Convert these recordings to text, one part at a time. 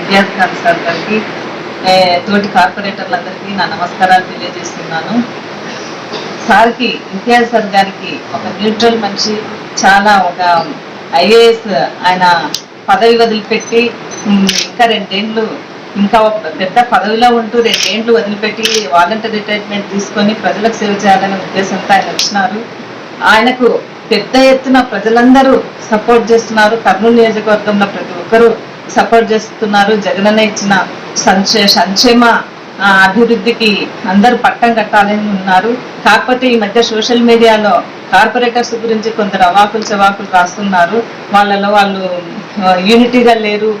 Imtiaz Khan sir గారికి తోటి కార్పొరేటర్లందరికీ నా నమస్కారాలు తెలియజేస్తున్నాను. సార్కి ఇంతియాజ్ సార్ గారికి ఒక న్యూట్రల్ మనిషి, చాలా ఒక ఐఏఎస్ ఆయన పదవి వదిలిపెట్టి ఇంకా 2 ఏళ్ళు ఇంకా ఒక పెద్ద పదవిలో ఉంటూ 2 ఏళ్ళు వదిలిపెట్టి వాలంటీర్ రిటైర్మెంట్ తీసుకొని ప్రజలకు సేవ చేయాలనే ఉద్దేశంతో ఆయన వచ్చినారు. ఆయనకు పెద్ద ఎత్తున ప్రజలందరూ సపోర్ట్ చేస్తున్నారు. కర్నూలు నియోజకవర్గంలో ప్రతి ఒక్కరూ సపోర్ట్ చేస్తున్నారు. జగనన్న ఇచ్చిన సంక్షేమ అభివృద్ధికి అందరూ పట్టం కట్టాలని ఉన్నారు. కాకపోతే ఈ మధ్య సోషల్ మీడియాలో కార్పొరేటర్స్ గురించి కొందరు అవాకులు చవాకులు రాస్తున్నారు. వాళ్ళలో వాళ్ళు యూనిటీగా లేరు,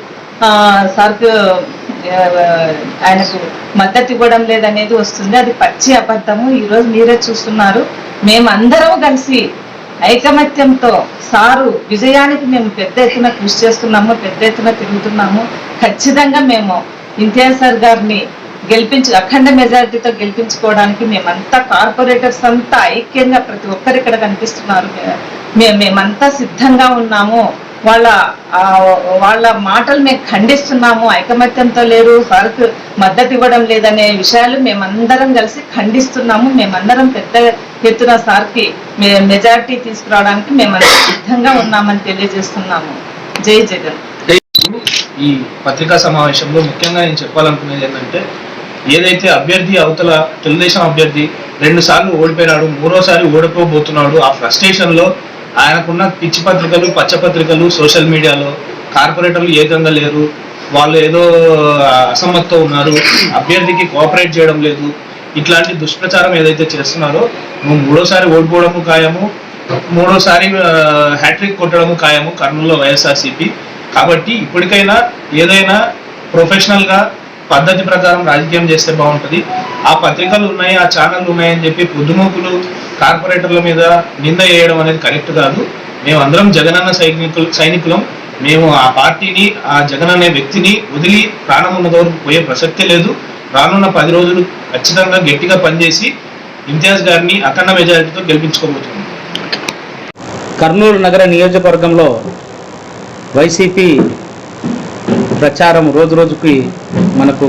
సార్కు ఆయనకు మద్దతు ఇవ్వడం లేదనేది వస్తుంది. అది పచ్చి అబద్ధము. ఈరోజు మీరే చూస్తున్నారు. మేమందరం కలిసి ఐకమత్యంతో సారు విజయానికి మేము పెద్ద ఎత్తున కృషి చేస్తున్నాము, పెద్ద ఎత్తున తిరుగుతున్నాము. ఖచ్చితంగా మేము ఇంతియాజ్ సార్ గారిని అఖండ మెజారిటీతో గెలిపించుకోవడానికి మేమంతా కార్పొరేటర్స్ అంతా ఐక్యంగా ప్రతి ఒక్కరు ఇక్కడ కనిపిస్తున్నారు. మేమంతా సిద్ధంగా ఉన్నాము. వాళ్ళ మాటలు మేము ఖండిస్తున్నాము. ఐకమత్యంతో లేరు, సార్కు మద్దతు ఇవ్వడం లేదనే విషయాలు మేమందరం కలిసి ఖండిస్తున్నాము. మేమందరం పెద్ద ఎత్తున సార్కి మెజారిటీ తీసుకురావడానికి మేమందరం సిద్ధంగా ఉన్నామని తెలియజేస్తున్నాము. జై జగన్. ఈ పత్రికా సమావేశంలో ముఖ్యంగా నేను చెప్పాలనుకునేది ఏంటంటే, ఏదైతే అభ్యర్థి అవతల తెలుగుదేశం అభ్యర్థి 2 సార్లు ఓడిపోయినాడు, 3వసారి ఓడిపోబోతున్నాడు, ఆ ఫ్రస్ట్రేషన్లో ఆయనకున్న పిచ్చి పత్రికలు, పచ్చ పత్రికలు, సోషల్ మీడియాలో కార్పొరేటర్లు ఏకంగా లేరు, వాళ్ళు ఏదో అసమ్మతితో ఉన్నారు, అభ్యర్థికి కోఆపరేట్ చేయడం లేదు, ఇట్లాంటి దుష్ప్రచారం ఏదైతే చేస్తున్నారో, నువ్వు 3వసారి ఓడిపోవడము ఖాయము, 3వసారి హ్యాట్రిక్ కొట్టడము ఖాయము కర్నూలులో వైఎస్ఆర్సీపీ. కాబట్టి ఇప్పటికైనా ఏదైనా ప్రొఫెషనల్గా పద్ధతి ప్రకారం రాజకీయం చేస్తే బాగుంటుంది. ఆ పత్రికలు ఉన్నాయి, ఆ ఛానళ్ళు ఉన్నాయని చెప్పి పొద్దుమూకులు కార్పొరేటర్ల మీద నింద వేయడం అనేది కరెక్ట్ కాదు. మేమందరం జగనన్న సైనికులం. మేము ఆ పార్టీని, ఆ జగన్ అనే వ్యక్తిని వదిలి ప్రాణం ఉన్నంత వరకు పోయే ప్రసక్తే లేదు. రానున్న 10 రోజులు ఖచ్చితంగా గట్టిగా పనిచేసి ఇంతియాజ్ గారిని అఖండ మెజారిటీతో గెలిపించుకోబోతున్నాం. కర్నూలు నగర నియోజకవర్గంలో వైసీపీ ప్రచారం రోజు రోజుకి మనకు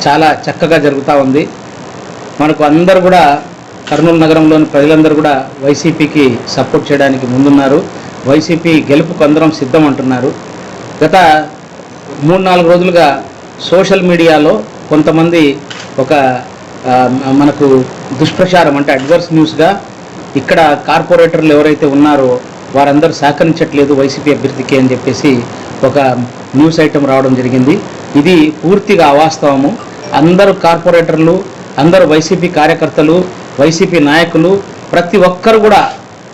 చాలా చక్కగా జరుగుతూ ఉంది. మనకు అందరూ కూడా కర్నూలు నగరంలోని ప్రజలందరూ కూడా వైసీపీకి సపోర్ట్ చేయడానికి ముందున్నారు. వైసీపీ గెలుపుకు అందరం సిద్ధం అంటున్నారు. గత 3-4 రోజులుగా సోషల్ మీడియాలో కొంతమంది ఒక మనకు దుష్ప్రచారం అంటే అడ్వర్స్ న్యూస్గా ఇక్కడ కార్పొరేటర్లు ఎవరైతే ఉన్నారో వారందరూ సహకరించట్లేదు వైసీపీ అభ్యర్థికి అని చెప్పేసి ఒక న్యూస్ ఐటమ్ రావడం జరిగింది. ఇది పూర్తిగా అవాస్తవము. అందరూ కార్పొరేటర్లు, అందరూ వైసీపీ కార్యకర్తలు, వైసీపీ నాయకులు ప్రతి ఒక్కరు కూడా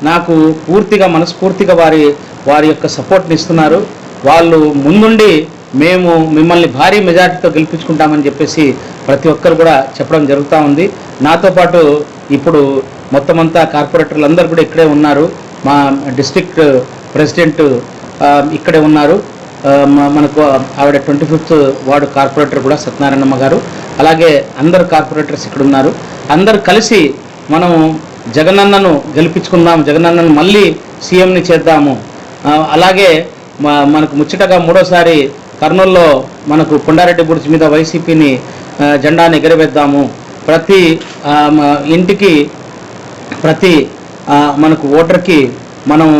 నాకు పూర్తిగా మనస్ఫూర్తిగా వారి యొక్క సపోర్ట్ని ఇస్తున్నారు. వాళ్ళు ముందుండి మేము మిమ్మల్ని భారీ మెజార్టీతో గెలిపించుకుంటామని చెప్పేసి ప్రతి ఒక్కరు కూడా చెప్పడం జరుగుతూ ఉంది. నాతో పాటు ఇప్పుడు మొత్తం అంతా కార్పొరేటర్లు అందరూ కూడా ఇక్కడే ఉన్నారు. మా డిస్ట్రిక్ట్ ప్రెసిడెంట్ ఇక్కడే ఉన్నారు. మనకు ఆవిడ 25th వార్డు కార్పొరేటర్ కూడా సత్యనారాయణమ్మ గారు, అలాగే అందరు కార్పొరేటర్స్ ఇక్కడ ఉన్నారు. అందరు కలిసి మనం జగనన్నను గెలిపించుకుందాం, జగనన్నను మళ్ళీ సీఎంని చేద్దాము. అలాగే మనకు ముచ్చటగా 3వసారి కర్నూలులో మనకు కొండారెడ్డి బుర్జ్ మీద వైసీపీని జెండాని ఎగరవేద్దాము. ప్రతి ఇంటికి ప్రతి మనకు ఓటర్కి మనం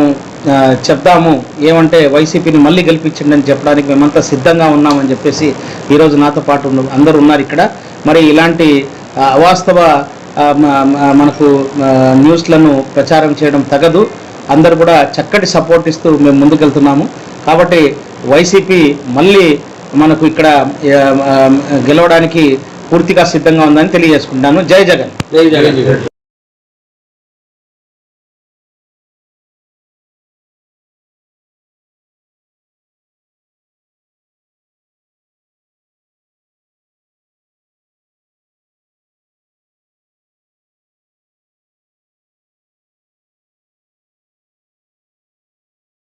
చెప్దాము ఏమంటే వైసీపీని మళ్ళీ గెలిపించండి అని చెప్పడానికి మేమంతా సిద్ధంగా ఉన్నామని చెప్పేసి ఈరోజు నాతో పాటు అందరూ ఉన్నారు ఇక్కడ. మరి ఇలాంటి అవాస్తవ మనకు న్యూస్లను ప్రచారం చేయడం తగదు. అందరూ కూడా చక్కటి సపోర్ట్ ఇస్తూ మేము ముందుకెళ్తున్నాము. కాబట్టి వైసీపీ మళ్ళీ మనకు ఇక్కడ గెలవడానికి పూర్తిగా సిద్ధంగా ఉందని తెలియజేసుకుంటాను. జై జగన్.